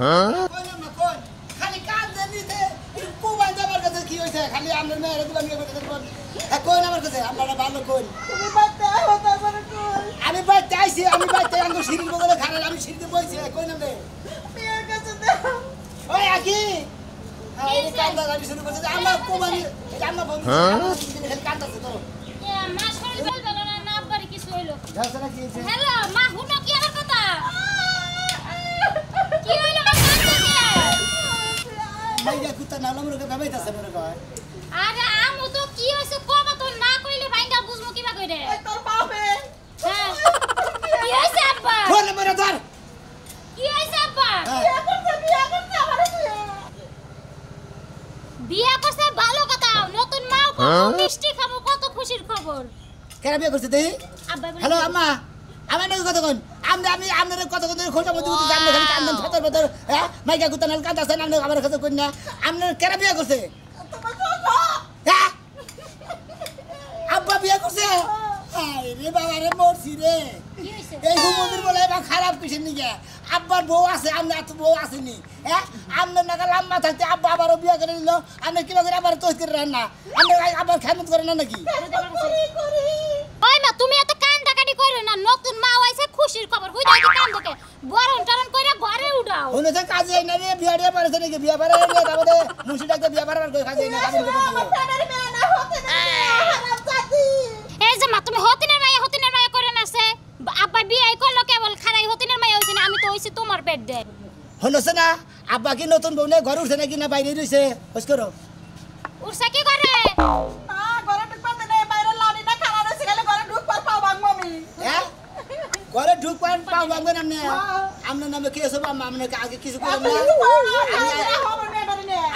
কোন খালি কাজ জানিতে কুবান যাবার কাছে কি হইছে খালি আমনের মেয়ের গুলো নিয়ে কথা কোন কোন আমার কাছে আমরা ভালো কোন তুমি বাইতে আইও তারপরে কোন আমি বাইতে আইছি আমি বাইতে আঙ্গ সিঁড়ির বগলে খারাপ আমি সিঁড়িতে বইছি কোন নামে মেয়ের কাছে দাও ওই আকি এই কান্দা গাড়ি শুরু করছে আমরা কুবান এটা আমরা বন্ধু খালি কান্দাছে তো এ মা শরীর ভালো না না আব্বার কিছু হইলো যাসনা কি হইছে হ্যালো মা হুনো কি আমার কথা কি হইলো মা মাইয়া কুত্তা না লমরকে ভাবাইতাছে মনে কয় আরে আমু তো কি হইছে কবা তো না কইলে ভাইঙ্গা বুঝমু কিবা কইরে ওই তোর বাপে হ্যাঁ কি হইছে আব্বা ফোন মেরে ধর কি হইছে আব্বা বিয়া করতে আমারে বিয়া করতে ভালো কথা নতুন মা মিষ্টি খাবো কত খুশির খবর কেন বিয়া করতে দেই আব্বা হ্যালো আম্মা আমার নাকি কথা কোন আমি আপনাদের কত কত খোঁজা মধ্যে উঠে জানলে খালি কান্দন ফতর ফতর হ্যাঁ মাইকা কুত্তা নাল কাঁদাছেন আপনি আমার কথা কই না আপনার কেন বিয়ে করছে হ্যাঁ আব্বা বিয়ে করছে রে বাবা রে মরছি রে এই হুমুদের বলে বা খারাপ কিছু নিকে আব্বার বউ আছে আপনার এত বউ আসেনি হ্যাঁ আপনার নাকা লম্বা থাকতে আব্বা আবারও বিয়ে করে নিল আপনি কিবা করে আবার তৈরি করে রান না আপনি আবার খেমত করে না নাকি ওই মা তুমি এত কান্দাকাটি করো না নতুন মা হইছে খুশির খবর হই যাই কান্দকে বরণ টরণ কইরা ঘরে উঠাও ওনে তো কাজে না রে বিয়া দিয়ে পারছে নাকি বিয়া পারে রে তারপরে মুন্সি ডাকতে বিয়া পারার কই কাজে না আমার ফেডারি মেয়ে না হতে না হারাম জাতি এই যে মা তুমি হতিনের মায়া করে নাছে আব্বা বিয়ে করলো কেবল খারাই হতিনের মায়া হইছে না আমি তো হইছি তোমার পেট দে হনছে না আব্বা কি নতুন বউ নে ঘর উঠছে নাকি না বাইরে রইছে হস করো উঠছে কি করে ঘরে ঢুকবার দে বাইরে লাড়ি না খানা রইছে গেলে ঘরে ঢুকবার পাও ভাঙবো আমি হ্যাঁ ঘরে ঢুকবার পাও ভাঙবেন আপনি আমনে নামে কি হইছে আম্মা আমনে আগে কিছু করেন না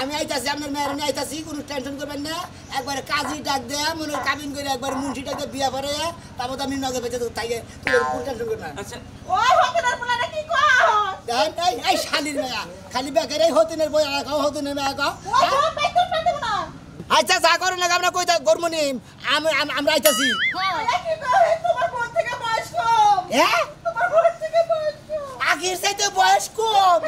আমি আইতাছি আপনার মেয়ের আমি আইতাছি কোনো টেনশন করবেন না একবার কাজী ডাক দে মনে কাবিন করে একবার মুন্সি ডাক দে বিয়া পরে তারপর আমি নগে বেঁচে তো তাই কোনো টেনশন করবেন না আচ্ছা ওই হতিনের পোলাটা কি কয় দেন এই শালির মেয়া খালি বেকারে হতিনের বই আগাও হতিনের মেয়া আগাও ও সব পাই করতে দেব না আচ্ছা যা করেন না আমরা কইতা গরমনি আমরা আইতাছি হ্যাঁ কি কয় তোমার বোন থেকে বয়স কম হ্যাঁ তোমার বোন থেকে বয়স কম আগের চাইতে বয়স কম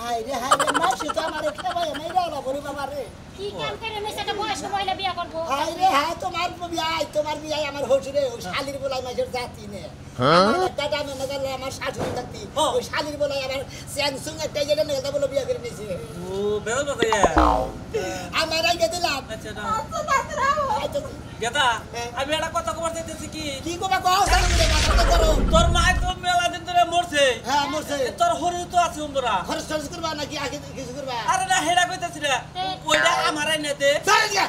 হাই রে মাসি তো আমারে খাওয়ায় মাইরা না বলি বাবা রে কি কাম করে না সেটা বয়স মহিলা বিয়া করব হাই রে হ্যাঁ তোমার বিয়া আমার হইছে ওই শালির বলাই মাঝের জাতি নে আমার দাদা মনে গেল আমার শাশুড়ি থাকতি ওই শালির বলাই আমার স্যামসুং একটা যেটা নেতা বলে বিয়া করে নিছে ও বেল বাবা আমার আগে দিলাম আচ্ছা না আচ্ছা গেদা আমি একটা কথা কবার চাইতেছি কি কবা কও সামনে কথা করো তোর মা তো মেলা দিন ধরে মরছে হ্যাঁ মরছে তোর হরি তো আছে উমরা খরচ করবা নাকি আগে কিছু করবা আরে না হেডা কইতাছি রে ওইটা আমারই নেতে চল যা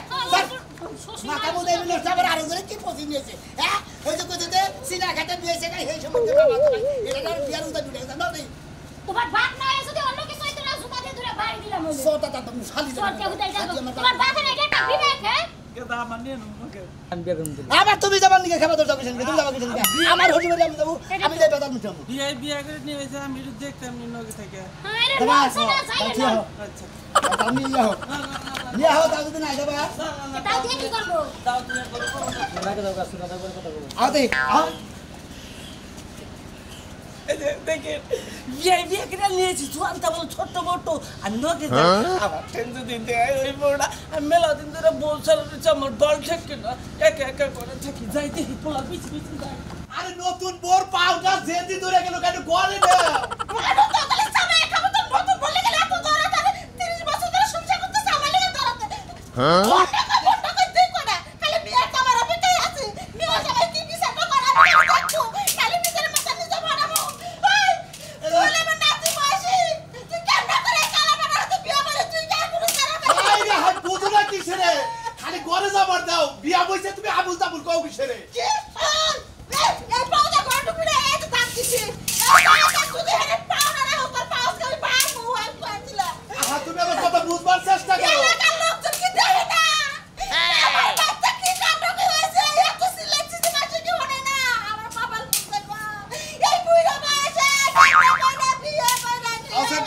মাথা মুদে মিলে সবার আর ওরে কি পছন্দ নিয়েছে হ্যাঁ ওই যে কইতে সিনা খাতে বিয়েছে গাই এই সম্বন্ধে বাবা এটা না বিয়ার উদা দুলে না নাই তোমার বাপ না এসে যদি অন্য কিছু হইতো না জুতা দিয়ে ধরে বাড়ি দিলাম ওই সোটা তা তুমি শালি তোমার বাপ না এটা একটা বিবেক হ্যাঁ কেদা মানে নকে আমি বিয়ে করব আবার তুমি যাবার নিকে খাবার দরকার কিছু তুমি যাবা কিছু আমার হজি বলে আমি যাব আমি যাই বেদাল মিটাবো বিয়ে করে নিয়ে এসে আমি দেখতাম নগে থেকে আরে বলছ না যাই না আচ্ছা আমি ইয়া হো তাও যদি না যাবা তাও দিয়ে কি করব তাও তুমি করব লাগে দাও গাছ কথা বলে কথা বলো আও দে দেখে বিয়ে করে নিয়েছি জোয়ানটা বল ছোট মোটো আর নগে আবার টেনশন দিতে ওই বড়া মেলা দিন ধরে বলছাল আমার বল থেকে না একা একা করে থাকি যাইতে পোলা পিছে পিছে যায় আরে নতুন বোর পাউডার জেদি ধরে গেল কেন গলে না আরে তো তাহলে সামনে খাবো তো নতুন বলে গেল এত ধরে 30 বছর ধরে সংসার করতে সামনে ধরতে হ্যাঁ বিয়া বইছে তুমি আবুল তাবুল কও কিসে রে কি এই পাউডার ঘর ঢুকলে এই তো দাঁত দিছি এই দাঁত যদি হেরে পাও না রাখো তোর পাউস করে বার মুহ আমি পাইছিলা আহা তুমি আমার কথা বুঝবার চেষ্টা করো এলাকার লোকজন কি দেবে না আমার বাচ্চা কি কাণ্ড কি হয়েছে এত সিলেক্সি মাসে কি হনে না আমার বাবার বুঝতে পা এই বুইরা বয়সে কান্না বিয়ে কইরা আচ্ছা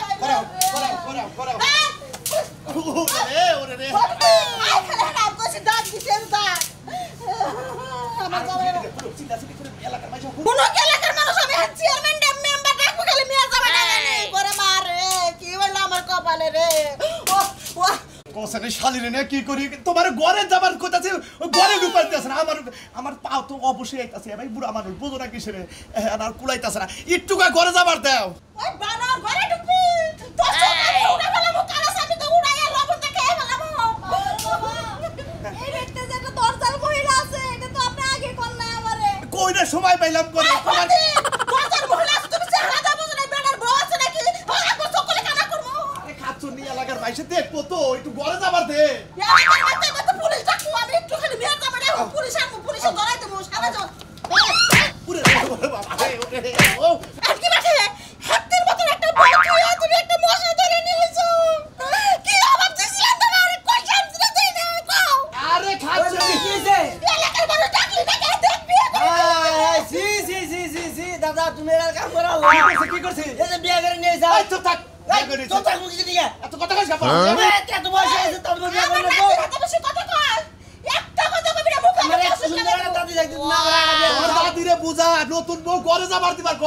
করো ওরে রে আই খালি না কইছি দাঁত দিছেন দাঁত আমার যাবে চিন্তা করে এলাকার মানুষ কোন এলাকার মানুষ আমি চেয়ারম্যান মেম্বার ডাকবো খালি মিয়া যাবে না করে কোসাকে শালিরে না কি করি তোমার ঘরে যাবার কইতাছে ঘরে ঢুকাই দিতেছ না আমার পা তো অবশ্যই আইতাছে ভাই বুড়া মানুষ বুঝো না কিসের আর কুলাইতাছ না একটু ঘরে যাবার দাও ওই বানা ঘরে ঢুকবি তো সকালে উড়া ফেলাবো কালাস আমি তো উড়াইয়া লবণ দেখে ফেলাবো এই দেখতে যে একটা দরজার মহিলা আছে এটা তো আপনি আগে কোন না আমারে কইনা সময় পাইলাম করে তোমার দরজার মহিলা আছে তুমি চেহারা দাও না বেটার বউ আছে নাকি একবার সকলে কানা করবো আরে খাচ্ছ নি এলাকার ভাইসে দেখবো তো একটু ঘরে যাবার দে এলাকার মধ্যে পুলিশ ডাকু আমি একটু খালি বিয়ার যাবে পুলিশ আনবো পুলিশে ধরাই দেবো সারা যাও পুরে বাবা রে ও আর কি বাকি হাতের মতন একটা বউ তুমি একটা মশা ধরে নিয়েছো কি অভাব দিছিলেন তোমার কই শান্তি দেই না কও আরে খাচ্ছ নি কিছে এলাকার মানুষ ডাকলি না কেন দেখবি সি দাদা তুমি এর কাম করা কি করছিস এই যে বিয়া করে নিয়ে যাও এই তো থাক তো তার মুখে দিকে এত কথা কইছ বাবা এত বয়স হয়েছে তার মুখে আমার কাছে বেশি কথা কয় একটা কথা কবি না মুখে আমার এত সুন্দর একটা দাদি দেখতে না তোর দাদিরে বুঝা নতুন বউ ঘরে যাবার দিবার ক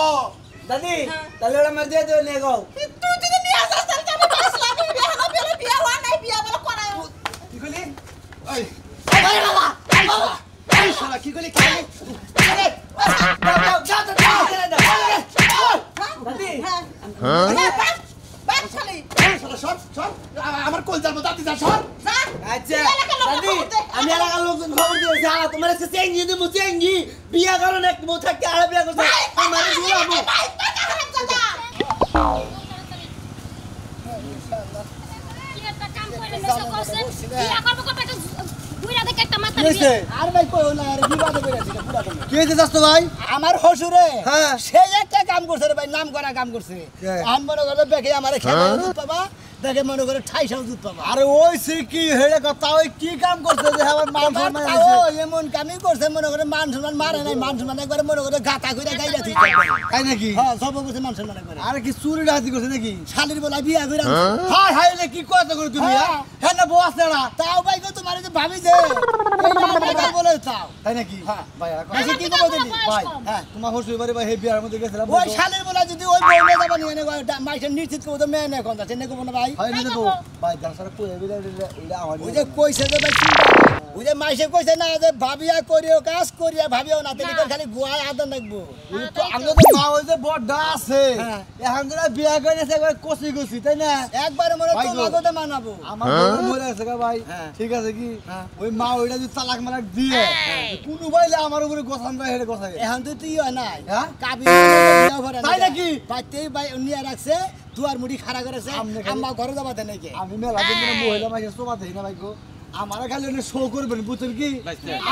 দাদি তাহলে ওরা মার দিয়ে দিও নিয়ে গাও তুই যদি নিয়ে আসছ তাহলে আমি বাসলাম বিয়া হলো বিয়া হওয়া নাই বিয়া বলে করায় কি কইলি এই আরে বাবা বাবা এই শালা কি কইলি কি আরে দাদি বাপ চলি শালা সর সর আমার কলজার মধ্যে দাদি যা সর যা আচ্ছা দাদি আমি এলাকার লোকজন খবর দিয়েছি তোমার কাছে চেঙ্গি দেবো চেঙ্গি বিয়া কারণ এক বউ থাকতে আর বিয়া করছে আমার জুড়াবো ভাই টাকা হারাম দাদা কি একটা কাম করে নেছো কইছে বিয়া করব কত একটা বুইরা দেখে একটা মাথা হইছে আর ভাই কই না আর বিবাদ করে আছে পুরা করে কি হইছে যাস তো ভাই আমার হসুরে হ্যাঁ। সে একটা কাম করছে রে ভাই নাম করা কাম করছে আন মনে করে বেকে আমারে খেতে দুধ পাবা দেখে মনে করে 28 দুধ পাবা আরে ওই সে কি হেড়ে কথা ওই কি কাম করছে যে আমার মান সম্মান তাও এমন কামই করছে মনে করে মান সম্মান মারে নাই মান সম্মান একবারে মনে করে গাতা কইরা গাইলা ঠিক তাই নাকি হ্যাঁ সব করছে মান সম্মান করে আরে কি চুরি ডাকাতি করছে নাকি শালির বলা বিয়া কইরা হাই হাই লে কি কথা করে তুমি হ্যাঁ। হ্যাঁ না বউ আছে না তাও ভাই গো তোমার যে ভাবি যে এই নাম বলে তাও তাই নাকি হ্যাঁ। ভাই আর বেশি কি কব দিলি ভাই হ্যাঁ তোমার শ্বশুর বাড়ি ভাই হে বিয়ার মধ্যে গেছিলাম ওই শালির বলা যদি ওই বউ না যাবা নিয়ে মাইসের নিশ্চিত কব তো মেয়ে না কোন আছে নেকো না ভাই হয় না তো ভাই দাসরা কই এবিলা এটা আমার ওই যে কইছে যে ভাই চিন্তা করে। ওই যে মাইসে কইছে না যে ভাবিয়া করিও কাজ করিয়া ভাবিও না তেলি করে খালি গুয়ায় আদর লাগবো তো আমরা তো মা ওই যে বড় আছে হ্যাঁ। এখন যারা বিয়া করেছে একবার কষি কষি তাই না একবারে মনে ভাই গো। তোমাকে মানাবো আমার বউ মরে আছে গা ভাই হ্যাঁ। ঠিক আছে কি হ্যাঁ। ওই মা ওইটা যদি তালাক মালাক দিয়ে কোনো বাইলে আমার উপরে গোসান ভাই হেরে গোসাই এখন তো তুই হয় নাই হ্যাঁ? কাবি বিয়া ভরে তাই নাকি? বাইতেই বাই নিয়ে রাখছে দুয়ার মুড়ি খাড়া করেছে আমনে খালি- আম্মা ঘরে যাবা দেন নাকি আমি মেলা দিন ধরে মহিলা মাঝে সোমা দেই না ভাই গো আমার খালি ওনে শো করবেন বুঝছেন কি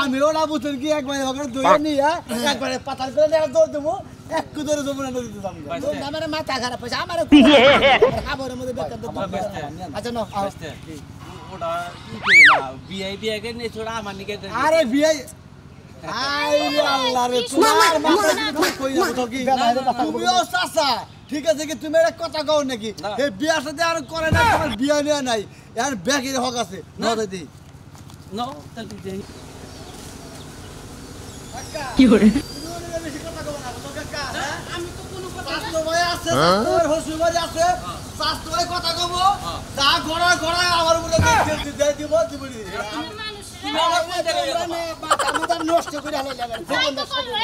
আমি ওরা বুঝছেন কি একবার ওখানে দইয়া নিয়ে একবারে পাতাল করে দেখা দৌড় দেবো একটু ধরে দেবো না দিতে দাম আমার মাথা খারাপ হয়েছে আমার খাবারের মধ্যে বেকার তো আচ্ছা না ওটা ই করে না বিয়ে করে নিয়ে ছোড়া আমার নিকে আরে বিয়াই আইরে আল্লাহ রে তোমার মাথা কি কই না তো কি তুমিও চাচা ঠিক আছে কি তুমি একটা কথা কও নাকি এই বিয়ার সাথে আর করে না তোমার বিয়া নিয়া নাই আর ব্যাগের হক আছে না দিদি নো তাহলে যাই কি করে বেশি কথা কও না তো কাকা আমি তো কোনো কথা শাস্ত্র ভাই আছে তোর হসুর ভাই আছে শাস্ত্র ভাই কথা কব যা গড়া গড়া আমার উপরে দেই দিব দিব মানুষ তুমি আমার কইতে মাথা নষ্ট করে হলো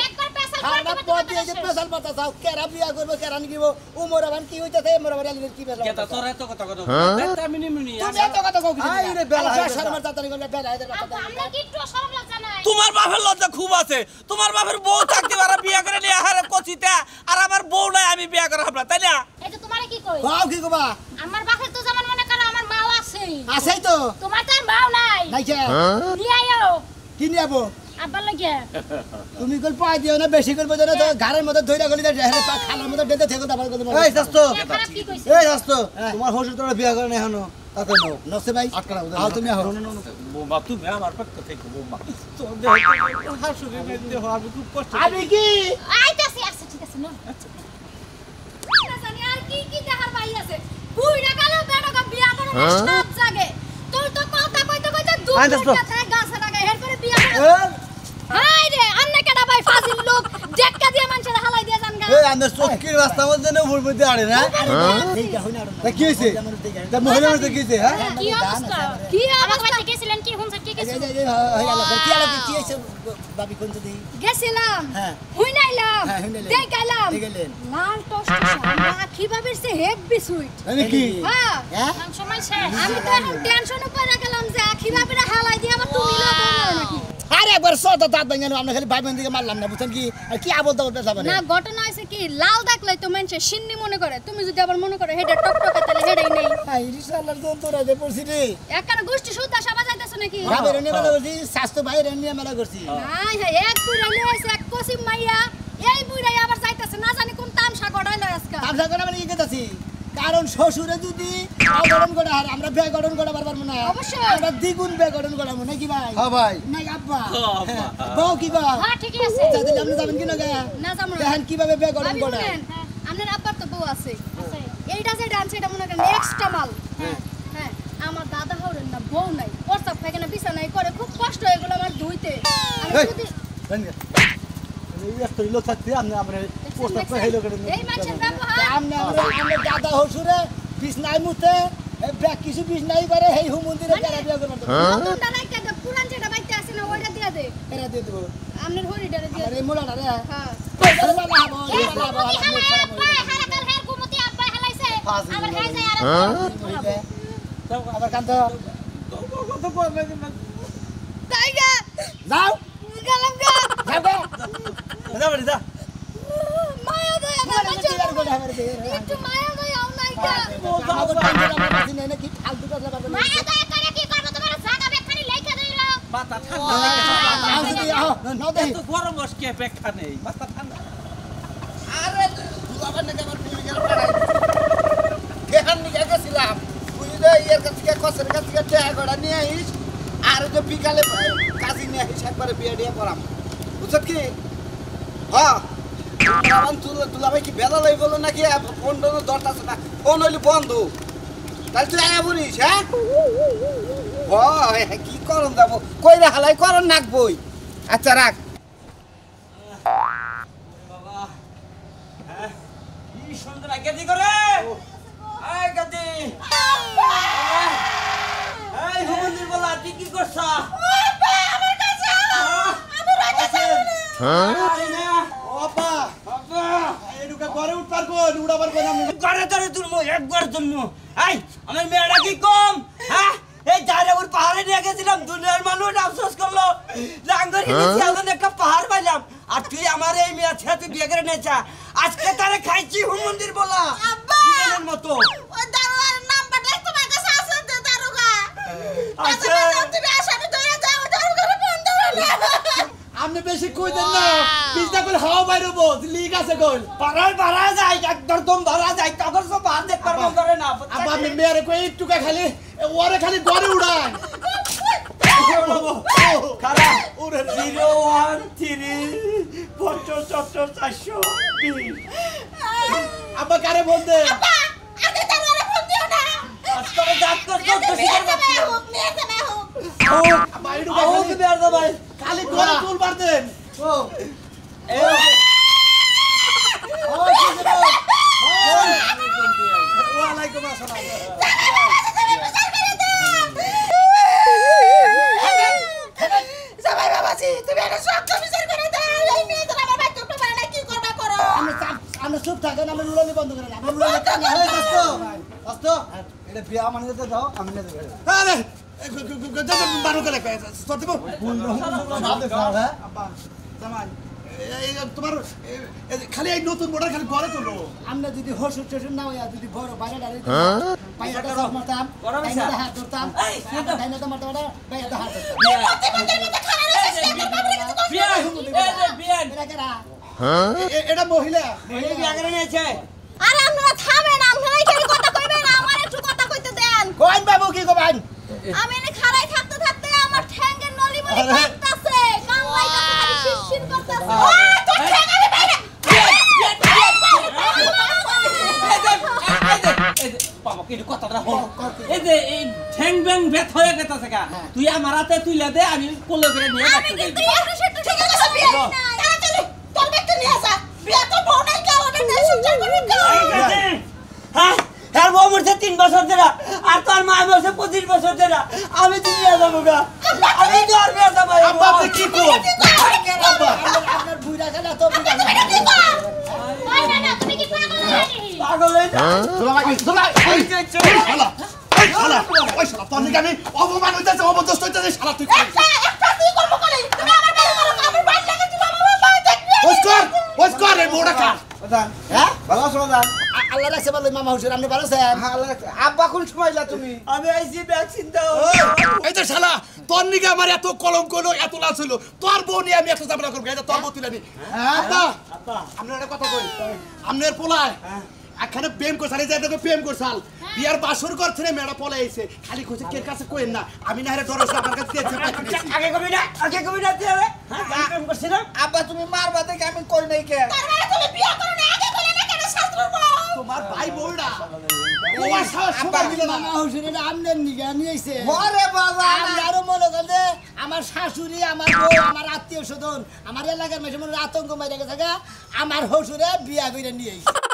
একবার পেশা খারাপ পথ দিয়ে যে পেশাল পাতা চাও কেরা বিয়া করবো কেরা নিব উমর আবার কি হইতাছে উমর আবার আলিমের কি পেশাল কেতা তোর এত কথা কথা দেখতে আমি নিমুনি তুমি এত কথা কও কি আই রে বেলা হয়ে শর্মা তাড়াতাড়ি করলে বেলা এদের কথা আমরা কি একটু শরম লজ্জা নাই তোমার বাপের লজ্জা খুব আছে তোমার বাপের বউ থাকতে পারে বিয়ে করে নিয়ে হারে কচিতে আর আমার বউ নাই আমি বিয়ে করে হাবলা তাই না এই যে তোমারে কি কই কও কি কবা আমার বাপের তো যেমন মনে করো আমার মাও আছে আছেই তো তোমার তো আর মাও নাই নাই কে নিয়ে আইও কি নিয়াবো আব্বার লাগিয়া তুমি কল পাই দিও না বেশি করবে না তো ঘরের মধ্যে ধইরা গলি দে হেরে পা খালার মধ্যে ডেতে থেকে দাবার করতে এই শাস্ত্র খারাপ কি কইছে এই শাস্ত্র তোমার হসুর তোরা বিয়া করে না এখনো তাতে নাও নসে ভাই আটকারা আও তুমি আও বৌমা তুমি আমার পক্ষ থেকে বৌমা তোর হাসুরি মেয়ে আমি খুব কষ্ট আমি কি আইতাছি আচ্ছা ঠিক আছে না না জানি আর কি কি দেখার পাই আছে বুইড়া কালো বেড়া বিয়া করে না সব জাগে তোর তো কথা কইতে কইতে দুধ আয় দোস্ত। থাকে গাছে লাগায় এর করে বিয়া করে হাই রে আন্নে কেডা ভাই ফাজিল লোক ডেক্কা দিয়ে মানুষের হালাই দিয়ে জানগা এই আমাদের চক্কির রাস্তা মধ্যে না উপর মধ্যে আড়ে না তা কি হইছে তা মহিলা মধ্যে কি হইছে হ্যাঁ কি অবস্থা কি অবস্থা গেছিলেন কি হুনছে কি গেছিলেন কি হইছে ভাবি কোন যদি গেছিলাম হ্যাঁ হুই নাইলাম হ্যাঁ, হুই নাইলাম। দেখাইলাম দেখলেন লাল টস্ট রাখি ভাবির সে হেভি সুইট মানে কি হ্যাঁ হ্যাঁ সময় শেষ আমি তো এখন টেনশনে পড়ে গেলাম যে আখি ভাবিরা হালাই দিয়ে আবার তুমি না বলো নাকি আরে একবার সত দাঁত ভাঙানো আমরা খালি ভাই বোন দিকে মারলাম না বুঝছেন কি আর কি আবল দাবল যাবে না ঘটনা হইছে কি লাল দেখলে তো মানুষে সিন্নি মনে করে তুমি যদি আবার মনে করে হেডে টকটকা তাহলে হেডেই নেই ভাই রিসালার তো তোরা যে পড়ছি রে একখানা গোষ্ঠী সুদ্ধা সাবা যাইতেছ নাকি ভাবের নিয়ে মেলা করছি স্বাস্থ্য ভাইয়ের নিয়ে মেলা করছি হাই হাই এক বুড়া লইছে এক কসিম মাইয়া এই বুড়াই আবার যাইতেছে না জানি কোন তামসা গড়াই লয় আজকে তামসা করে মানে কি কইতাছি কারণ শ্বশুরে যদি অগঠন করে আর আমরা বে গঠন করা পারবো না অবশ্যই। আমরা দ্বিগুণ বে গঠন করাবো নাকি ভাই হ্যাঁ ভাই নাই আব্বা বউ কি বা হ্যাঁ ঠিকই আছে তাহলে আপনি যাবেন কি না গা না যাবো না দেখেন কিভাবে বে গঠন আমি করে বলেন আপনার আব্বার তো বউ আছে এইটা যে ডান্স এটা মনে করেন এক্সট্রা মাল হ্যাঁ আমার দাদা হরেন না বউ নাই প্রস্তাব থাকে না বিছানায় করে খুব কষ্ট হয়ে গেল আমার ধুইতে আমি এই। যদি এই একটা লোক থাকতে আপনি আমরা প্রস্তাব করে হেলো করে এই মানুষের ব্যবহার আমরা দাদা হসুরে বিছনাই মুতে বে কিছু বিছনাই করে এই হু মন্দিরে যারা বিয়ে করবে নতুনটা রাইখা দে পুরান যেটা বাইতে আছে না ওইটা দিয়া দে এরা দিয়ে দেবো আপনার হরিডারে দিয়া আর দে এই মোলাটা রে হ্যাঁ আবার কান্ত কত পড়বে টাইগার যাও গেলাম গা যাও গে যা বাড়ি যা মায়া দে একটু মায়া দে আও নাই গা মায়া দে করে কি করব তোমার জায়গা বেখানি লাইকা দেইরা মাথা ঠান্ডা আরে এত গরম বসকে পেক্ষা নেই মাথা ঠান্ডা আরে আবার নাকি আমার পুরি গেল পাড়াই কেহান নিয়ে গেছিলাম বুঝলে এর কাছ থেকে কসের কাছ থেকে টাকা গড়া নিয়ে আইস আর যে বিকালে কাজী নিয়ে আইস একবারে বিয়ে দিয়ে পড়াম বুঝছত কি হ্যাঁ তুলা ভাই কি বেলা লই বলো নাকি ফোন টোন দরকার আছে না ফোন হইলে বন্ধ তাহলে তুই আয়া বলিস হ্যাঁ কি করন যাবো কইরা হালাই করন নাকবই আচ্ছা রাখ বাবা হ্যাঁ কি সুন্দর গেদি করে আয় গেদি এই হুমন্দির বলা তুই কি করছ বাবা আমার কাছে আমি রাখা চাই না আরে না ওপা বাবা এডুকা ঘরে উঠবার কোন উড়াবার কোন আমি করে ধরে তুলমু একবার তুলমু এই আমার মেয়েটা কি কম হ্যাঁ এই দাঁড়াবুর পাহাড়ে নিয়ে গেছিলাম দুনিয়ার মানুষ আফসোস করলো লাঙ্গর হিলেছি এখন একটা পাহাড় পাইলাম আর তুই আমার এই মেয়ে ছেলে বিয়ে করে নিয়েছা আজকে তারে খাইছি হুমন্দির বলা জীবনের মতো ওই দারোয়ার নাম্বারটা তোমার কাছে আছে দে দারোগা আচ্ছা তুমি আসামি ধরে যাও দারোগারে ফোন দাও আপনি বেশি কই দেন না পিছটা করে হাওয়া বাইরবো লিক আছে কই পাড়ায় ভাড়া যায় একদম ভাড়া যায় তখন সব বাদ দেখতে পারবো ধরে না আবার আপনি মেয়েরে কই একটুকা খালি ওরে খালি ঘরে উড়ান খারাপ ওরে 013 444 আব্বা কারে বলতে আগে দারোয়ারে ফোন দিও না আজকে দাঁত করছো তো শিকার করছি নিয়ে যাবে হোক আব্বা এডুকা আও কি বের দাও ভাই খালি ঘরে তুলবার দেন ও ওয়ালাইকুম আসসালাম সবাই বাবাজি তুমি এটা সব বিচার করে দাও এই মেয়ে তো আমার বাচ্চা তো মানে কি করবা করো আমরা চুপ থাকেন আমরা লুলানি বন্ধ করেন আমরা লুলানি কাজ না এই হয় দোস্ত দোস্ত এটা বিয়া মানে তো দাও আমি না দেব আরে বারো করে সত্যি হ্যাঁ আব্বা জামাই তোমার খালি এই নতুন মোটর খালি ঘরে তোলো আমরা যদি হসুর টসুর না হইয়া যদি বড় বাইরে দাঁড়িয়ে পাইয়াটা সব মারতাম ডাইনাটা হাত ধরতাম ডাইনাটা মারতাম বাইয়াটা হাত এটা মহিলা আরে আপনারা থামেন আপনারা এখানে কথা কইবেন আমার একটু কথা কইতে দেন কোন বাবু কি কবেন আমি এনে খাড়াই থাকতে থাকতে আমার ঠ্যাঙ্গের নলি বলি কাটতাছে কামলাইতাছে খালি শিরশির করতাছে তোর ঠ্যাং আমি বাইরে বাবা কি কথাটা হল এই যে এই ঠ্যাং ব্যাং ব্যথ হয়ে গেছে গা তুই আমার হাতে তুইলা দে আমি কোলে করে নিয়ে আমি কিন্তু একটু সেটু ঠিক আছে বিয়ে নাই তাড়াতাড়ি তোর ব্যাগটা নিয়ে আসা বিয়া তো বউ নাই কে ওটা নেই সংসার করবে কে হ্যাঁ হ্যাঁ বউ মরছে 3 বছর ধরে আর তোর মা মরছে 25 বছর ধরে আমি দিয়ে যাবো গা আমি তো আর বিয়া যাবো আব্বা আপনি কি করেন আব্বা আপনার বুইড়া খেলা তো বুইড়া ওই না তুমি কি পাগল নাকি পাগল হয়ে যা শালা ওই শালা তোর নিকে আমি অপমান হইতেছে অবদস্ত হইতেছে শালা তুই একটা তুই করব করে তুমি আমার বাড়ি করো আমার বাড়ি লাগে তুমি আমার বাড়ি দেখবে ওস্কর এই বড়টা কার হ্যাঁ ভালো আছো দাদা আল্লাহ রাখছে ভালো মামা হুজুর আপনি ভালো আছেন আব্বা কোন সময়লা তুমি আমি আইছি ভ্যাকসিন দাও এই তো শালা তোর নিকে আমার এত কলঙ্ক হলো এত লাশ হলো তোর বউ নিয়ে আমি এত ঝামেলা করবো এটা তোর বউ তুলে নি আব্বা আপা আপনার একটা কথা কই আপনার পোলায় এখানে প্রেম করছাল এই যে প্রেম করছাল বিয়ার বাসর ঘর থেকে মেয়েটা পলে আইছে খালি কইছে কে কাছে কইেন না আমি না হেরে ডরছ আমার কাছে দিয়েছে আগে কবি না দিয়ে হ্যাঁ প্রেম করছি না আব্বা তুমি মারবা দেখে আমি কই নাই কে তার মানে তুমি বিয়া করো না আগে বলে না কেন শাস্ত্র তোমার ভাই বউড়া তোমার সাহস আব্বা দিল না মামা হুজুর এটা আমনের নিগা নিয়েছে ওরে বাবা আমারও মনে করে আমার শাশুড়ি আমার বউ আমার আত্মীয় স্বজন আমার এলাকার মেশে মনে আতঙ্ক মাইরা গেছে আমার শ্বশুরে বিয়া করে নিয়ে আইছে